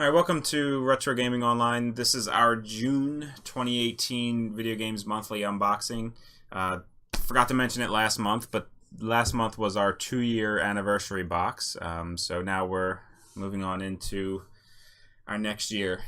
All right, welcome to Retro Gaming Online. This is our June 2018 Video Games Monthly unboxing. Forgot to mention it last month, but last month was our 2-year anniversary box. So now we're moving on into our next year.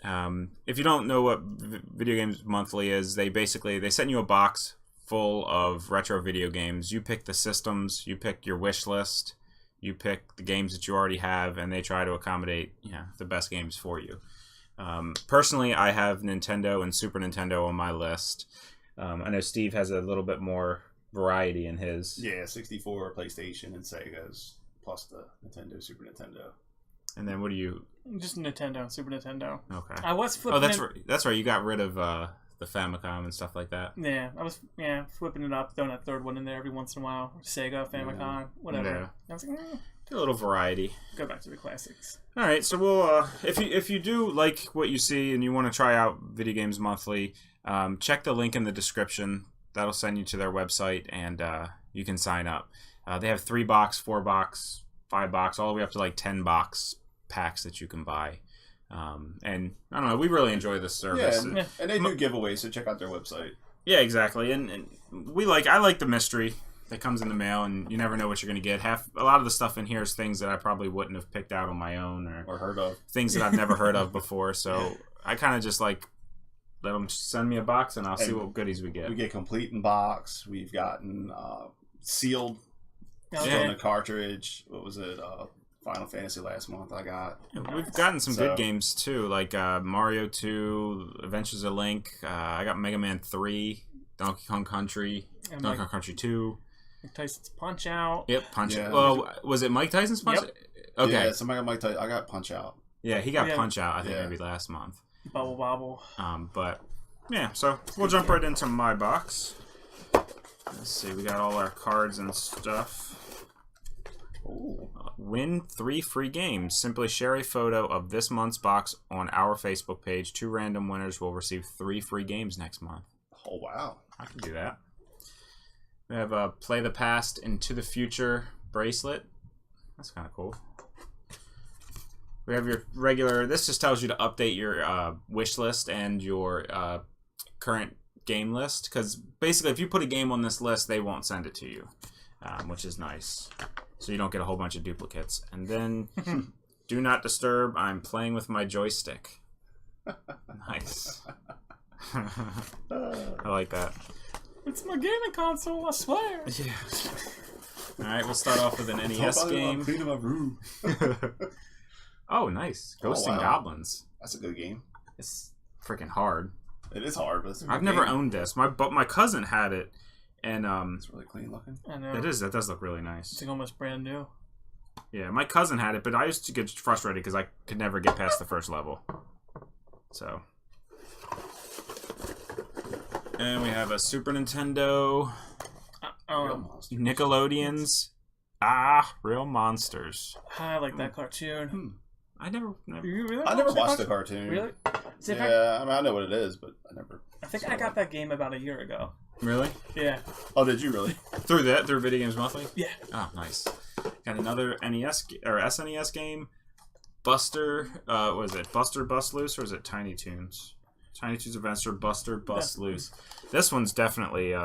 If you don't know what Video Games Monthly is, they send you a box full of retro video games. You pick the systems, you pick your wish list, you pick the games that you already have, and they try to accommodate the best games for you. Personally, I have Nintendo and Super Nintendo on my list. I know Steve has a little bit more variety in his. Yeah, 64, PlayStation, and Sega's, plus the Nintendo, Super Nintendo. And then what do you? Just Nintendo, Super Nintendo. Okay. I was flipping. Oh, that's right. You got rid of the Famicom and stuff like that. Yeah, I was flipping it up, throwing a third one in there every once in a while. Sega, Famicom, whatever. Yeah. I was like, A little variety. go back to the classics. All right, so we'll if you do like what you see and you want to try out Video Games Monthly, check the link in the description. That'll send you to their website, and you can sign up. They have 3-box, 4-box, 5-box, all the way up to like 10-box packs that you can buy. And I don't know, we really enjoy this service. Yeah, and they do giveaways, so check out their website. Yeah, exactly. And I like the mystery that comes in the mail, and you never know what you're going to get. A lot of the stuff in here is things that I probably wouldn't have picked out on my own or heard of. Things that I've never heard of before. So I kind of just like let them send me a box, and I'll see what goodies we get. We get complete in box. We've gotten sealed Okay. on the cartridge. What was it? Final Fantasy last month I got. We've gotten some good games too, like Mario 2, Adventures of Link. I got Mega Man 3, Donkey Kong Country, And Donkey Kong Country 2. Mike Tyson's Punch Out. Yep, Punch Yeah. Out. Well, was it Mike Tyson's Punch? Yep. Okay. Yeah, somebody got Mike Tyson. I got Punch Out. Yeah, he got Yeah. Punch Out, I think, Yeah. maybe last month. Bubble Bobble. But, yeah, so we'll jump right into my box. Let's see, we got all our cards and stuff. Ooh. Win 3 free games. Simply share a photo of this month's box on our Facebook page. 2 random winners will receive 3 free games next month. Oh, wow. I can do that. We have a Play the Past into the Future bracelet. That's kind of cool. We have your regular... This just tells you to update your wish list and your current game list. Because basically, if you put a game on this list, they won't send it to you. Which is nice. So you don't get a whole bunch of duplicates. And then, Do Not Disturb. I'm playing with my joystick. Nice. I like that. It's my gaming console, I swear. Yeah. Alright, we'll start off with an NES game. Clean my room. Oh, nice. Ghosts and wow. Goblins. That's a good game. It's freaking hard. It is hard, but it's a good I've never game. owned this. But my cousin had it, and It's really clean looking. I know. it is. That does look really nice. It's like almost brand new. Yeah, my cousin had it, but I used to get frustrated because I could never get past the first level. So. And we have a Super Nintendo, Real monster. Nickelodeon's Real Monsters. I like that cartoon. I never You really I never watched that the cartoon. Really? See, if Yeah, I mean, I know what it is, but I never. I think I got that game about a year ago. Really? Yeah. Oh, did you really? Through Video Games Monthly? Yeah. Oh, nice. Got another NES or SNES game. Buster, what is it? Buster Bust Loose, or is it Tiny Toons? Tiny Toons Adventure Buster Bust Loose. This one's definitely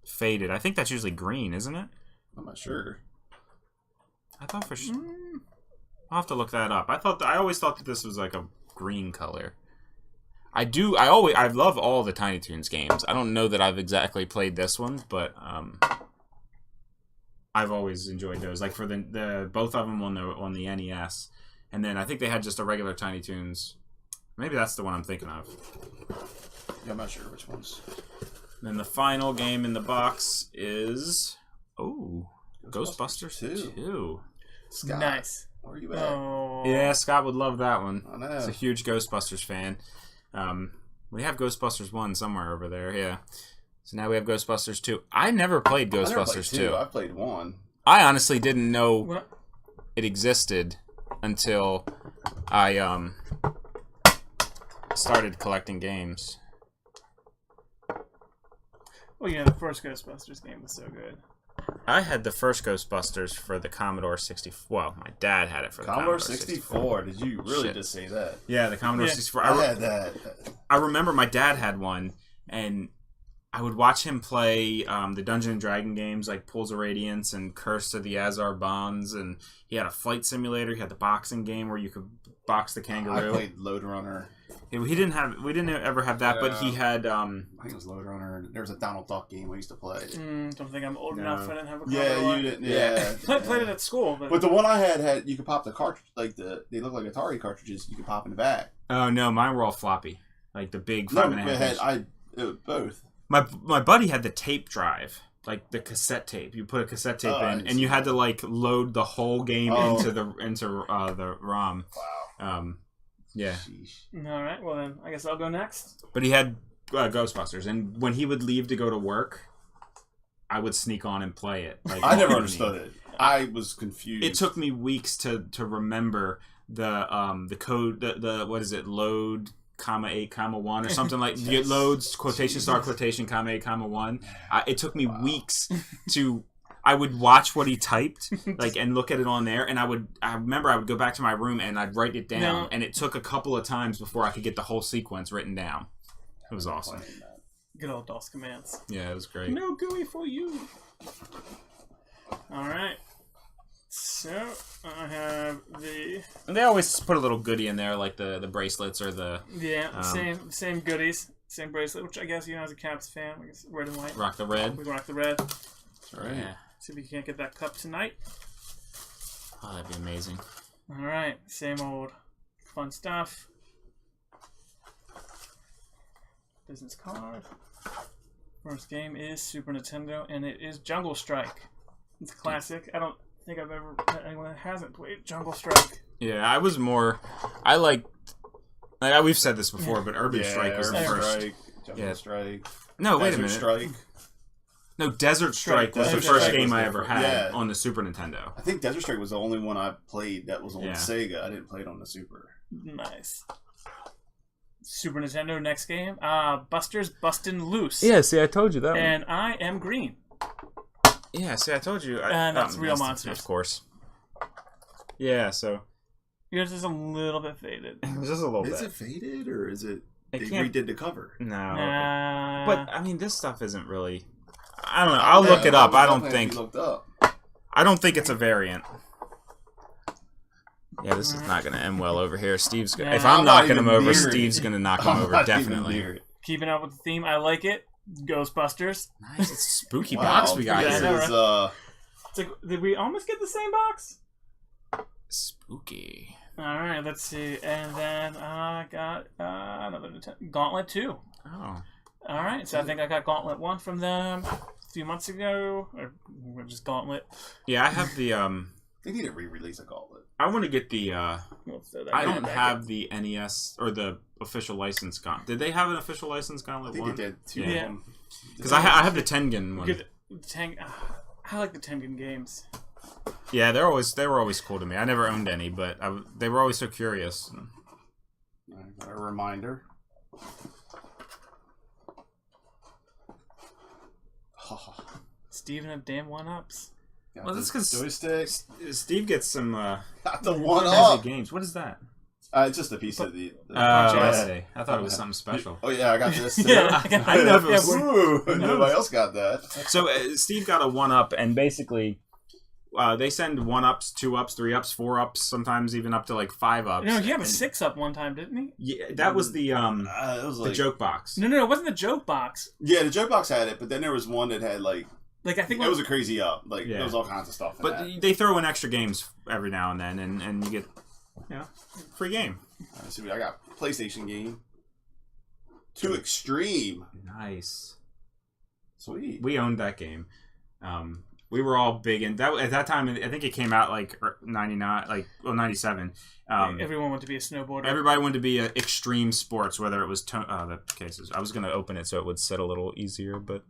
faded. I think that's usually green, isn't it? I'm not sure. I thought for sure. I'll have to look that up. I always thought that this was like a green color. I love all the Tiny Toons games. I don't know that I've exactly played this one, but I've always enjoyed those. Like for the both of them on the NES, and then I think they had just a regular Tiny Toons. Maybe that's the one I'm thinking of. Yeah, I'm not sure which ones. Then the final game in the box is Ghostbusters 2. Scott, Nice. where are you at? Oh. Yeah, Scott would love that one. I know. He's a huge Ghostbusters fan. We have Ghostbusters 1 somewhere over there, yeah. So now we have Ghostbusters 2. I never played I never played Ghostbusters 2. 2. I played 1. I honestly didn't know What? it existed until I started collecting games. Oh yeah, the first Ghostbusters game was so good. I had the first Ghostbusters for the Commodore 64. Well, my dad had it for the Commodore Commodore 64. Did you really Shit. just say that? Yeah, the Commodore Yeah. 64. I had that. I remember my dad had one, and I would watch him play the Dungeon and Dragon games like Pools of Radiance and Curse of the Azar Bonds, and he had a flight simulator. He had the boxing game where you could box the I kangaroo. played Load Runner. We didn't ever have that, but he had. I think it was Load Runner. There was a Donald Duck game we used to play. Don't think I'm old No. enough. I didn't have a Yeah, Commodore. you didn't. Yeah, I played it at school, But the one I had you could pop the cartridge, like they look like Atari cartridges. You could pop in the back. Oh no, mine were all floppy, like the big No, 5.5 it had inch. it was both. My buddy had the tape drive, like the cassette tape. You put a cassette tape Oh, I in, didn't and see you had to like load the whole game Oh. into the ROM. Wow. Yeah, Sheesh. All right, well then, I guess I'll go next. but he had Ghostbusters, and when he would leave to go to work, I would sneak on and play it. Like, I never understood it. I was confused. It took me weeks to remember the code. The what is it? Load, comma 8, comma 1 or something like Yes. loads quotation star quotation comma 8, comma 1. It took me weeks to. I would watch what he typed, like, and look at it on there, and I remember I would go back to my room and I'd write it down, No. and it took a couple of times before I could get the whole sequence written down. It was awesome. Playing that. Good old DOS commands. Yeah, it was great. No GUI for you. All right. So I have the And they always put a little goodie in there, like the bracelets or the same goodies, same bracelet. Which I guess as a Caps fan, I guess red and white. rock the red. We rock the red. That's right. Yeah. See if we can't get that cup tonight. Oh, that'd be amazing. All right, same old fun stuff. Business card. First game is Super Nintendo, and it is Jungle Strike. It's a classic. I don't think I've ever met anyone that hasn't played Jungle Strike. Yeah, we've said this before, but Urban Strike was the Urban first. Strike, Jungle Yeah. Strike. No, wait a Desert minute. Strike. No, Desert Strike was the Desert first Strike game was I the ever first- had yeah. on the Super Nintendo. I think Desert Strike was the only one I played that was on Yeah. Sega. I didn't play it on the Super. Nice. Super Nintendo next game. Buster's Bustin' Loose. Yeah, see, I told you that And I am green. Yeah, see, I told you. And that's Real Monsters. Of course. Yeah, so Yours is a little bit faded. just a little Is bit. it faded or is it? It They can't- redid the cover. No, Nah. but I mean, this stuff isn't really. I don't know. I'll look it up. I don't think. Looked up. I don't think it's a variant. Yeah, this is not going to end well over here. Steve's gonna, Yeah. if I'm I'm not knocking even him over, near it. Steve's going to knock him I'm over not even definitely. near it. Keeping up with the theme, I like it. Ghostbusters. Nice, it's a spooky Wow, box we got Yeah, I this here. know, is, It's like, did we almost get the same box? Spooky. All right, let's see. And then I got another Gauntlet 2. Oh, All right, so I think I got Gauntlet 1 from them a few months ago, or just Gauntlet. yeah. I have the. they need to re-release a Gauntlet. I want to get the. We'll throw that I guy don't back have in. the NES or the official license Gauntlet. Did they have an official license I Gauntlet think one? they did two Yeah. of Yeah. them. Because I have the Tengen one. Good. I like the Tengen games. Yeah, they were always cool to me. I never owned any, but they were always so curious. I got a reminder. Steven of damn one-ups. Got Well, that's the 'cause- joystick. Steve gets some Got the one crazy up. games. What is that? It's just a piece of the I Yes. see. I thought it was something special. Oh yeah, I got this. Too. Yeah, I didn't know if it was- Ooh, nobody else got that. So Steve got a 1-up, and basically they send 1-ups, 2-ups, 3-ups, 4-ups, sometimes even up to like 5-ups. No, he had a And- 6-up one time, didn't he? Yeah, that was the It was the like joke box. No, it wasn't the joke box. yeah, the joke box had it, but then there was one that had like Like I think it was a crazy up. Like Yeah. there was all kinds of stuff. In But that. they throw in extra games every now and then, and you get free game. Let's see, I got PlayStation game. 2 Extreme. Nice. Sweet. We owned that game. We were all big in that at that time. I think it came out like 99, 97. everyone wanted to be a snowboarder. Everybody wanted to be extreme sports, whether it was the cases. I was going to open it so it would sit a little easier, but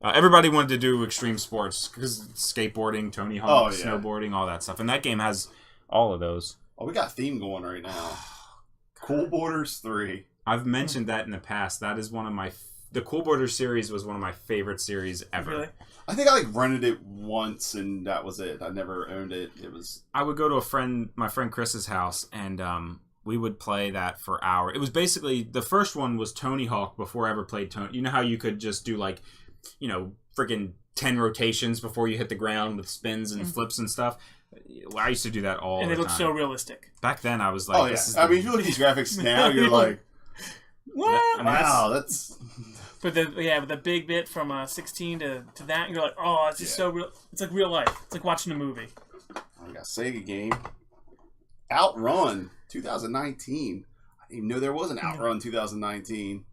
everybody wanted to do extreme sports because skateboarding, Tony Hawk, Oh, yeah. snowboarding, all that stuff, and that game has all of those. Oh, we got theme going right now. Cool Borders 3. I've mentioned that in the past. That is one of my the Cool Borders series was one of my favorite series ever. Really? I think I like rented it once and that was it. I never owned it. It was I would go to my friend Chris's house, and we would play that for hours. It was basically, the first one was Tony Hawk before I ever played Tony. You know how you could just do like, freaking 10 rotations before you hit the ground with spins and flips and stuff? I used to do that all the time. And it looked so realistic. Back then, I was like, oh yeah. I mean, if you look at these graphics now, you're like, What? wow, that's. But the big bit from 16 to that, you're like, oh, it's just so real. It's like real life. It's like watching a movie. We got Sega game. Outrun 2019. I didn't even know there was an Outrun 2019.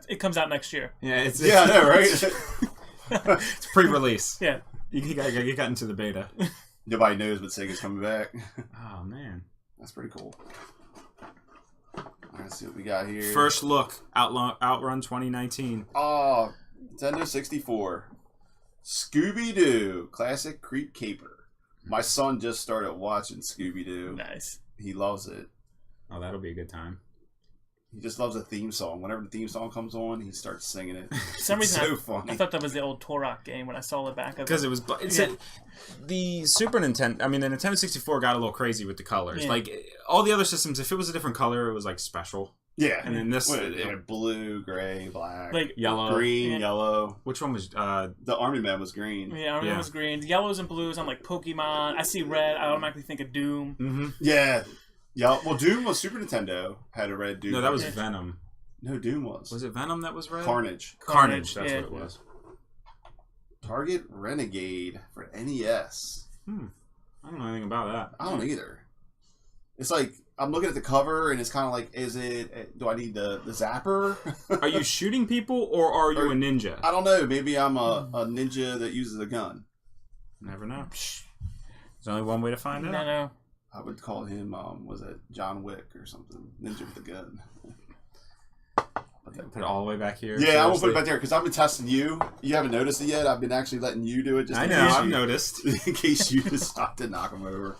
It comes out next year. Yeah, Yeah, I know, right? it's pre-release. Yeah. You got into the beta. Nobody knows, but Sega's coming back. Oh, man. That's pretty cool. All right, let's see what we got here. First look, Outrun 2019. Oh, Nintendo 64. Scooby-Doo. Classic Creep Caper. My son just started watching Scooby-Doo. Nice. He loves it. Oh, that'll be a good time. He just loves a theme song. Whenever the theme song comes on, he starts singing it. For some It's reason, so funny. I thought that was the old Turok game when I saw the back of it. Because it was... the Super Nintendo... I mean, the Nintendo 64 got a little crazy with the colors. Yeah. Like, all the other systems, if it was a different color, it was, like, special. Yeah. And then this... blue, gray, black, Like yellow. green, yellow. Which one was... The Army Man was green. Yeah, I remember it was green. The yellows and blues, I'm like Pokemon. I see red, I automatically think of Doom. Mm-hmm. Yeah. Yeah. Well, Doom was Super Nintendo. Had a red Doom. No, that was Yeah. Venom. No, Doom was. Was it Venom that was red? Carnage. Carnage, that's yeah. what it was. Target Renegade for NES. I don't know anything about that. I don't either. It's like, I'm looking at the cover and it's kind of like, do I need the zapper? Are you shooting people, or are you a ninja? I don't know. Maybe I'm a ninja that uses a gun. Never know. There's only one way to find out. No. I would call him, was it John Wick or something? Ninja with a gun. Put it all the way back here. Yeah, I won't put seriously. it back there because I've been testing you. You haven't noticed it yet. I've been actually letting you do it. Just I in know, case I've you- noticed. In case you decide to knock them over.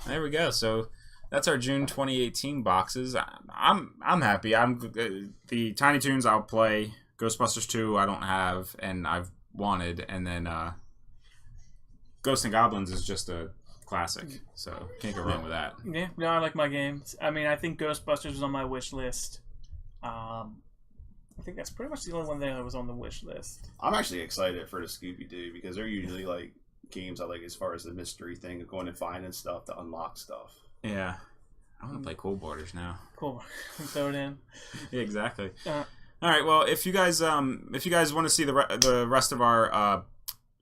There we go. So that's our June 2018 boxes. I'm happy. The Tiny Toons I'll play. Ghostbusters 2 I don't have and I've wanted, and then Ghosts and Goblins is just a classic, so can't go wrong with that. Yeah, no, I like my games. I mean, I think Ghostbusters was on my wish list. I think that's pretty much the only one that was on the wish list. I'm actually excited for the Scooby-Doo because they're usually like games I like as far as the mystery thing of going and finding stuff to unlock stuff. Yeah, I want to play Cool Borders now. Cool. Throw it in. Yeah, exactly. Uh, All right. Well, if you guys want to see the rest of our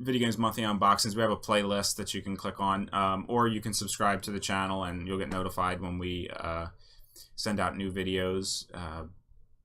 Video Games Monthly unboxings, we have a playlist that you can click on, or you can subscribe to the channel and you'll get notified when we send out new videos.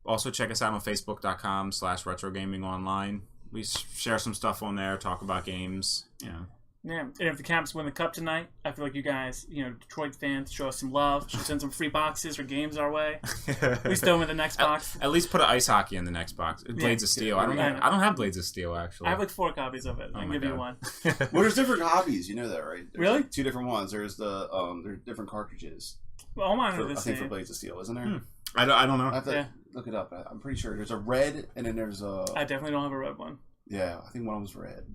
Also, check us out on Facebook.com/RetroGamingOnline. We share some stuff on there, talk about games. You know. Yeah, and if the Caps win the cup tonight, I feel like you guys, Detroit fans, show us some love. Should send some free boxes or games our way. At least throw them in the next box. At least put an ice hockey in the next box. Blades of Steel. I don't have Blades of Steel actually. I have like 4 copies of it. I can give you one. Well, there's different copies. You know that, right? There's Really? like 2 different ones. There's there's different cartridges. Well, all mine are For, the I think for same. Blades of Steel, isn't there? I don't know. I have to Yeah. look it up. I'm pretty sure there's a red and then there's a I definitely don't have a red one. yeah. I think one of them's red.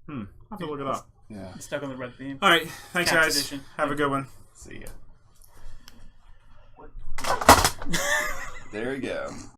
I'll have to look it up. Yeah. I'm stuck on the red theme. All right. Thanks, Caps guys. edition. Have a good one. See ya. There we go.